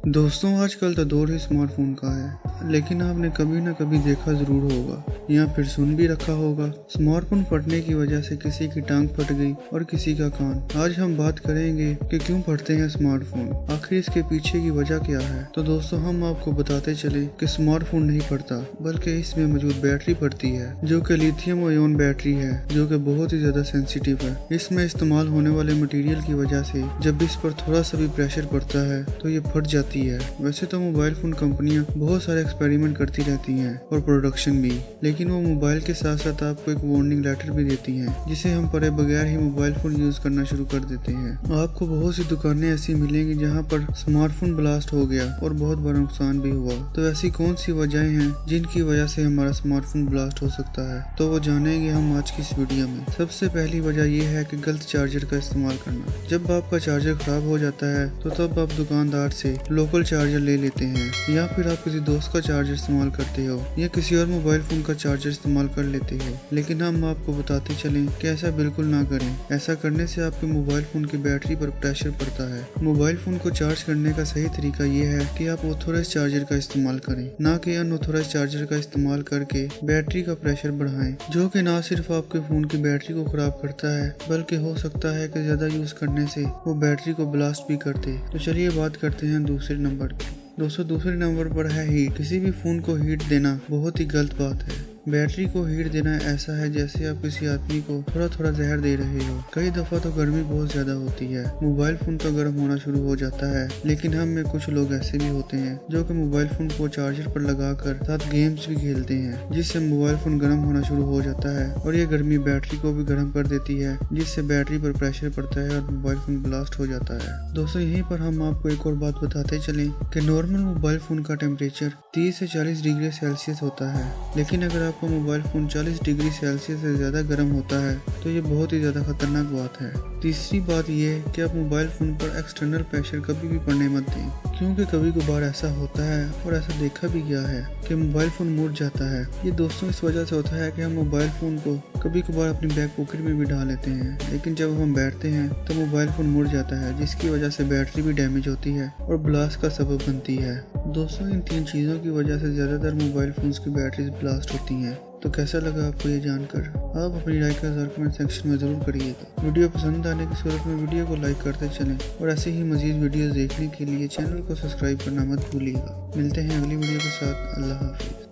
दोस्तों, आजकल तो दौर ही स्मार्टफोन का है, लेकिन आपने कभी न कभी देखा जरूर होगा या फिर सुन भी रखा होगा, स्मार्टफोन फटने की वजह से किसी की टांग फट गई और किसी का कान। आज हम बात करेंगे कि क्यों फटते हैं स्मार्टफोन, आखिर इसके पीछे की वजह क्या है। तो दोस्तों, हम आपको बताते चले कि स्मार्टफोन नहीं फटता, बल्कि इसमें मौजूद बैटरी फटती है, जो कि लिथियम आयन बैटरी है, जो कि बहुत ही ज्यादा सेंसिटिव है। इसमें इस्तेमाल होने वाले मटेरियल की वजह से जब इस पर थोड़ा सा भी प्रेशर पड़ता है तो ये फट जाती है। वैसे तो मोबाइल फोन कंपनियां बहुत सारे एक्सपेरिमेंट करती रहती हैं और प्रोडक्शन भी, लेकिन वो मोबाइल के साथ साथ आपको एक वार्निंग लेटर भी देती हैं, जिसे हम पढ़े बगैर ही मोबाइल फोन यूज करना शुरू कर देते हैं। आपको बहुत सी दुकानें ऐसी मिलेंगी जहां पर स्मार्टफोन ब्लास्ट हो गया और बहुत बड़ा नुकसान भी हुआ। तो ऐसी कौन सी वजहें हैं जिनकी वजह से हमारा स्मार्टफोन ब्लास्ट हो सकता है, तो वो जानेंगे हम आज की इस वीडियो में। सबसे पहली वजह यह है कि गलत चार्जर का इस्तेमाल करना। जब आपका चार्जर खराब हो जाता है तो तब आप दुकानदार से लोकल चार्जर ले लेते हैं, या फिर आप किसी दोस्त का चार्जर इस्तेमाल करते हो या किसी और मोबाइल फोन का चार्जर इस्तेमाल कर लेते हो। लेकिन हम आपको बताते चलें कि ऐसा बिल्कुल ना करें। ऐसा करने से आपके मोबाइल फोन की बैटरी पर प्रेशर पड़ता है। मोबाइल फोन को चार्ज करने का सही तरीका ये है कि आप ऑथोराइज चार्जर का इस्तेमाल करें, ना कि अनऑथोराइज चार्जर का इस्तेमाल करके बैटरी का प्रेशर बढ़ाएं, जो कि ना सिर्फ आपके फोन की बैटरी को खराब करता है, बल्कि हो सकता है कि ज्यादा यूज करने से वो बैटरी को ब्लास्ट भी कर दे। तो चलिए बात करते हैं दूसरे नंबर की। दोस्तों, दूसरे नंबर पर है हीट। किसी भी फोन को हीट देना बहुत ही गलत बात है। बैटरी को हीट देना ऐसा है जैसे आप किसी आदमी को थोड़ा थोड़ा जहर दे रहे हो। कई दफा तो गर्मी बहुत ज्यादा होती है, मोबाइल फोन तो गर्म होना शुरू हो जाता है। लेकिन हम में कुछ लोग ऐसे भी होते हैं जो कि मोबाइल फोन को चार्जर पर लगाकर साथ गेम्स भी खेलते हैं, जिससे मोबाइल फोन गर्म होना शुरू हो जाता है और ये गर्मी बैटरी को भी गर्म कर देती है, जिससे बैटरी पर प्रेशर पड़ता है और मोबाइल फोन ब्लास्ट हो जाता है। दोस्तों, यहीं पर हम आपको एक और बात बताते चलें कि नॉर्मल मोबाइल फोन का टेम्परेचर 30 से 40 डिग्री सेल्सियस होता है, लेकिन अगर आपका मोबाइल फोन 40 डिग्री सेल्सियस से ज्यादा गर्म होता है तो ये बहुत ही ज्यादा खतरनाक बात है। तीसरी बात ये है कि आप मोबाइल फोन पर एक्सटर्नल प्रेशर कभी भी पड़ने मत दें, क्योंकि कभी कभार ऐसा होता है और ऐसा देखा भी गया है कि मोबाइल फोन मुड़ जाता है। ये दोस्तों इस वजह से होता है कि हम मोबाइल फोन को कभी कभार अपनी बैक पॉकेट में भी डाल लेते हैं, लेकिन जब हम बैठते हैं तो मोबाइल फोन मुड़ जाता है, जिसकी वजह से बैटरी भी डैमेज होती है और ब्लास्ट का सबब बनती है। दोस्तों, इन तीन चीजों की वजह से ज्यादातर मोबाइल फोन्स की बैटरीज ब्लास्ट होती हैं। तो कैसा लगा आपको ये जानकर? आप अपनी राय का कमेंट सेक्शन में जरूर करिएगा। वीडियो पसंद आने की सूरत में वीडियो को लाइक करते चलें और ऐसे ही मजीद वीडियोस देखने के लिए चैनल को सब्सक्राइब करना मत भूलिएगा। मिलते हैं अगली वीडियो के साथ। अल्लाह हाफिज।